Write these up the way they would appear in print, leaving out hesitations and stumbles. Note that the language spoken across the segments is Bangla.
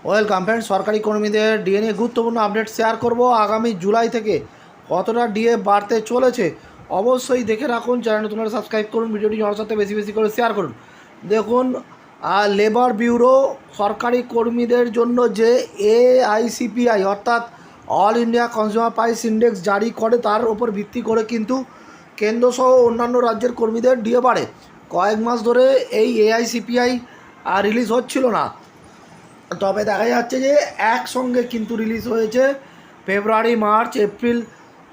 Welcome friend. সরকারি কর্মীদের ডিএ নিয়ে গুরুত্বপূর্ণ আপডেট শেয়ার করব। আগামী জুলাই থেকে কতটা ডিএ বাড়তে চলেছে অবশ্যই দেখে রাখুন। চ্যানেল নতুন হলে সাবস্ক্রাইব করুন, ভিডিওটি সবার সাথে বেশি বেশি করে শেয়ার করুন। দেখুন, লেবার ব্যুরো সরকারি কর্মীদের জন্য যে এআইসিপিআই অর্থাৎ all India consumer price index জারি করে, তার উপর ভিত্তি করে কিন্তু কেন্দ্রসহ অন্যান্য রাজ্যের কর্মীদের ডিএ বাড়ে। কয়েক মাস ধরে এই এআইসিপিআই রিলিজ হচ্ছিল না, তবে দেখা যাচ্ছে যে একসঙ্গে কিন্তু রিলিজ হয়েছে। ফেব্রুয়ারি, মার্চ, এপ্রিল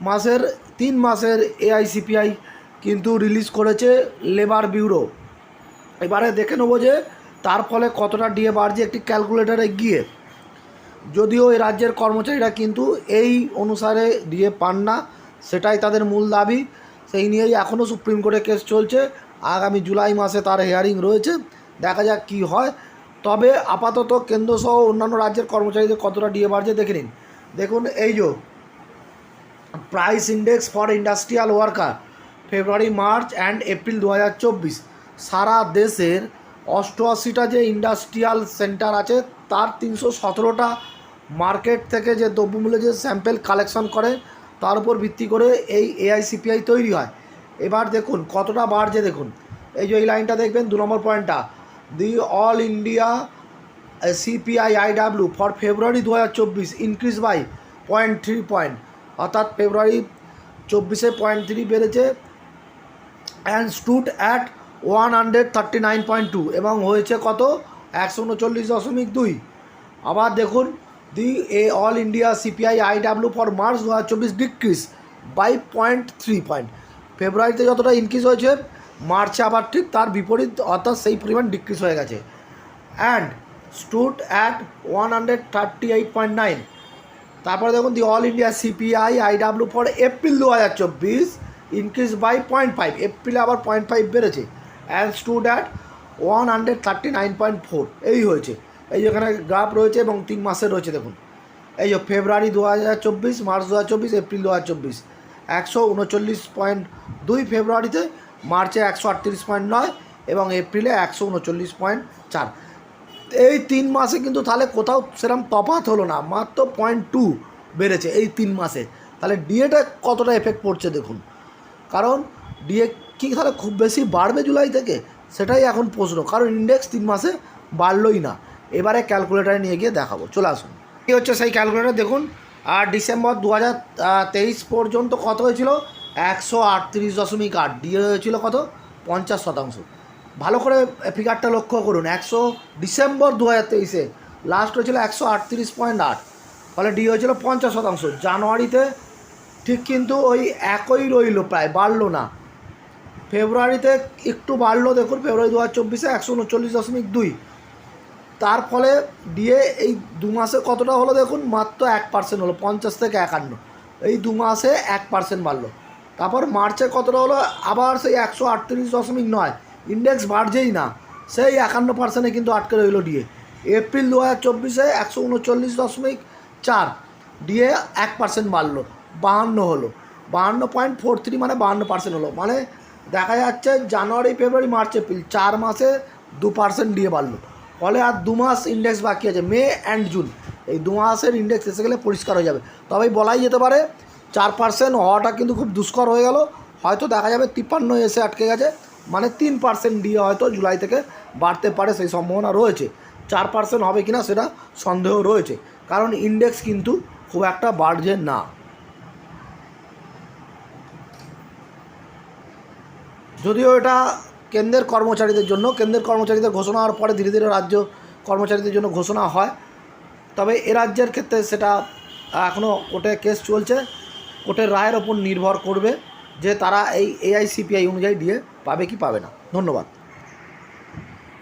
মাসের 3 মাসের এআইসিপিআই কিন্তু রিলিজ করেছে লেবার ব্যুরো। এবারে দেখে নেবো যে তার ফলে কতটা ডিএ বাড়ছে একটি ক্যালকুলেটারে গিয়ে। যদিও এই রাজ্যের কর্মচারীরা কিন্তু এই অনুসারে ডিএ পান না, সেটাই তাদের মূল দাবি। সেই নিয়েই এখনও সুপ্রিম কোর্টে কেস চলছে। আগামী জুলাই মাসে তার হিয়ারিং রয়েছে, দেখা যাক কী হয়। তবে আপাতত কেন্দ্রসহ অন্যান্য রাজ্যের কর্মচারীদের কতটা ডিএ বাড়ছে দেখে নিন। দেখুন, এই যে price index for industrial worker February, March and April 2024, সারা দেশের 88টা যে ইন্ডাস্ট্রিয়াল সেন্টার আছে তার 317টা মার্কেট থেকে যে দ্রব্যমূল্য যে স্যাম্পেল কালেকশন করে তার উপর ভিত্তি করে এই এআইসিপিআই তৈরি হয়। এবার দেখুন কতটা বাড়ছে। দেখুন, এই যে এই লাইনটা দেখবেন, 2 নম্বর পয়েন্টটা, the all India CPI I W for February 2024 increase by 0.3 point, অর্থাৎ ফেব্রুয়ারি 24-এ 0.3 বেড়েছে অ্যান্ড স্টুড অ্যাট 139.2 এবং হয়েছে কত 139.2। আবার দেখুন, the all India CPI I W for March 2024 decrease by 0.3 point. ফেব্রুয়ারিতে যতটা ইনক্রিজ হয়েছে মার্চে আবার ঠিক তার বিপরীত, অর্থাৎ সেই পরিমাণ ডিক্রিজ হয়ে গেছে। And stood at 138.9। তারপরে দেখুন, the all India CPI I W for April 2024 increase by 0.5, এপ্রিলে আবার 0.5 বেড়েছে অ্যান্ড স্টুড অ্যাট 139.4। এই হয়েছে, এই যেখানে গ্রাফ রয়েছে এবং 3 মাসের রয়েছে। দেখুন, এই যে ফেব্রুয়ারি 2024, মার্চ 2024, এপ্রিল 2024, 139.2 ফেব্রুয়ারিতে, মার্চে 138.9 এবং এপ্রিলে 139.4। এই 3 মাসে কিন্তু তাহলে কোথাও সেরকম তফাৎ হলো না, মাত্র 0.2 বেড়েছে এই 3 মাসে। তাহলে ডিএটা কতটা এফেক্ট পড়ছে দেখুন। কারণ ডিএ কি তাহলে খুব বেশি বাড়বে জুলাই থেকে, সেটাই এখন প্রশ্ন। কারণ ইন্ডেক্স 3 মাসে বাড়লই না। এবারে ক্যালকুলেটারে নিয়ে গিয়ে দেখাবো, চলে আসুন। কী হচ্ছে সেই ক্যালকুলেটার দেখুন। আর ডিসেম্বর 2023 পর্যন্ত কত হয়েছিল, 138.8। ডিএ হয়েছিল কত, 50%। ভালো করে ফিগারটা লক্ষ্য করুন। ডিসেম্বর 2023-এ লাস্ট হয়েছিল 138.8, ফলে ডি হয়েছিল 50%। জানুয়ারিতে ঠিক কিন্তু ওই একই রইল, প্রায় বাড়লো না। ফেব্রুয়ারিতে একটু বাড়লো, দেখুন ফেব্রুয়ারি 2024-এ 139.2। তার ফলে ডিএ এই 2 মাসে কতটা হলো দেখুন, মাত্র 1% হলো, 50 থেকে 51। এই 2 মাসে 1% বাড়লো। তারপর মার্চে কতটা হলো, আবার সেই 138.9। ইন্ডেক্স বাড়ছেই না, সেই 51%-এ কিন্তু আটকে রইল ডিএ। এপ্রিল 2024-এ 139.4, ডিএ 1% বাড়লো, 52 হলো, 52.43, মানে 52% হলো। মানে দেখা যাচ্ছে জানুয়ারি, ফেব্রুয়ারি, মার্চ, এপ্রিল 4 মাসে 2% ডিএ বাড়লো। ফলে আর 2 মাস ইন্ডেক্স বাকি আছে, মে অ্যান্ড জুন। এই 2 মাসের ইন্ডেক্স এসে গেলে পরিষ্কার হয়ে যাবে। তবেই বলাই যেতে পারে 4% হওয়াটা কিন্তু খুব দুষ্কর হয়ে গেল। হয়তো দেখা যাবে 53 এসে আটকে গেছে, মানে 3% ডিএ হয়তো জুলাই থেকে বাড়তে পারে, সেই সম্ভাবনা রয়েছে। 4% হবে কিনা সেটা সন্দেহ রয়েছে, কারণ ইন্ডেক্স কিন্তু খুব একটা বাড়ছে না। যদিও এটা কেন্দ্রের কর্মচারীদের জন্য, কেন্দ্রের কর্মচারীদের ঘোষণা হওয়ার পরে ধীরে ধীরে রাজ্য কর্মচারীদের জন্য ঘোষণা হয়। তবে এ রাজ্যের ক্ষেত্রে সেটা এখনও কোর্টে কেস চলছে। কোর্টের রায়ের ওপর নির্ভর করবে যে তারা এই এআইসিপিআই অনুযায়ী ডিএ পাবে কি পাবে না। ধন্যবাদ।